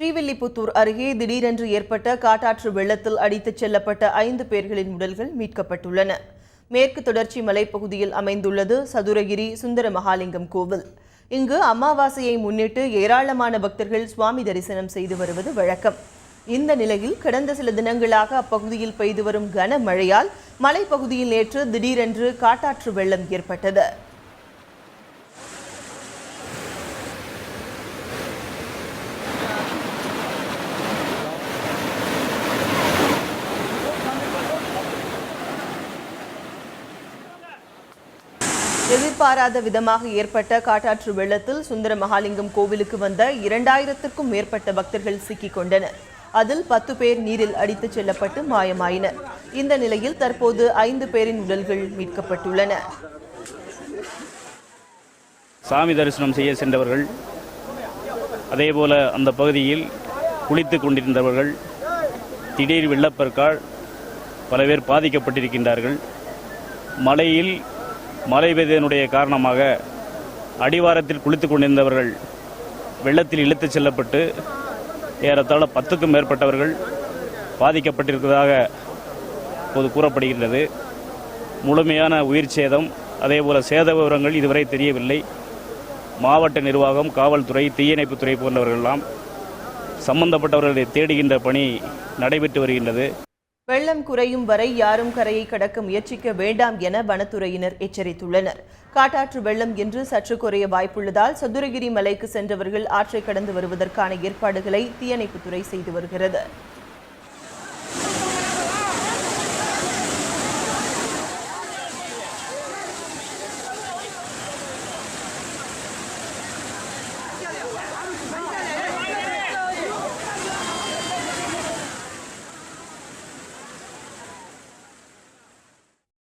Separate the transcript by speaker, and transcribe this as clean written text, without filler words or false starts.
Speaker 1: ஸ்ரீவில்லிபுத்தூர் அருகே திடீரென்று ஏற்பட்ட காட்டாற்று வெள்ளத்தில் அடித்துச் செல்லப்பட்ட 5 பேர்களின் உடல்கள் மீட்கப்பட்டுள்ளன. மேற்கு தொடர்ச்சி மலைப்பகுதியில் அமைந்துள்ளது சதுரகிரி சுந்தர மகாலிங்கம் கோவில். இங்கு அமாவாசையை முன்னிட்டு ஏராளமான பக்தர்கள் சுவாமி தரிசனம் செய்து வருவது வழக்கம். இந்த நிலையில் கடந்த சில தினங்களாக அப்பகுதியில் பெய்து வரும் கனமழையால் மலைப்பகுதியில் நேற்று திடீரென்று காட்டாற்று வெள்ளம் ஏற்பட்டது. எதிர்பாராத விதமாக ஏற்பட்ட காட்டாற்று வெள்ளத்தில் சுந்தர மகாலிங்கம் கோவிலுக்கு வந்த 2000க்கும் மேற்பட்ட பக்தர்கள் சிக்கிக் கொண்டனர். அதில் 10 பேர் நீரில் அடித்துச் செல்லப்பட்டு மாயமாயினர். இந்த நிலையில் தற்போது 5 பேரின் உடல்கள் மீட்கப்பட்டுள்ளன.
Speaker 2: சாமி தரிசனம் செய்ய சென்றவர்கள், அதேபோல அந்த பகுதியில் குளித்துக் கொண்டிருந்தவர்கள், திடீர் வெள்ளப்பெருக்கால் பல பேர் பாதிக்கப்பட்டிருக்கின்றார்கள். மழையில் மழை பெய்ததனுடைய காரணமாக அடிவாரத்தில் குளித்துக் கொண்டிருந்தவர்கள் வெள்ளத்தில் இழுத்துச் செல்லப்பட்டு ஏறத்தாழ 10க்கும் மேற்பட்டவர்கள் பாதிக்கப்பட்டிருப்பதாக இப்போது கூறப்படுகின்றது. முழுமையான உயிர் சேதம், அதேபோல சேத விவரங்கள் இதுவரை தெரியவில்லை. மாவட்ட நிர்வாகம், காவல்துறை, தீயணைப்புத்துறை போன்றவர்களெல்லாம் சம்பந்தப்பட்டவர்களை தேடுகின்ற பணி நடைபெற்று வருகின்றது.
Speaker 1: வெள்ளம் குறையும் வரை யாரும் கரையை கடக்க முயற்சிக்க வேண்டாம் என வனத்துறையினர் எச்சரித்துள்ளனர். காட்டாற்று வெள்ளம் என்று சற்று குறைய வாய்ப்புள்ளதால் சதுரகிரி மலைக்கு சென்றவர்கள் ஆற்றை கடந்து வருவதற்கான ஏற்பாடுகளை தீயணைப்புத்துறை செய்து வருகிறது.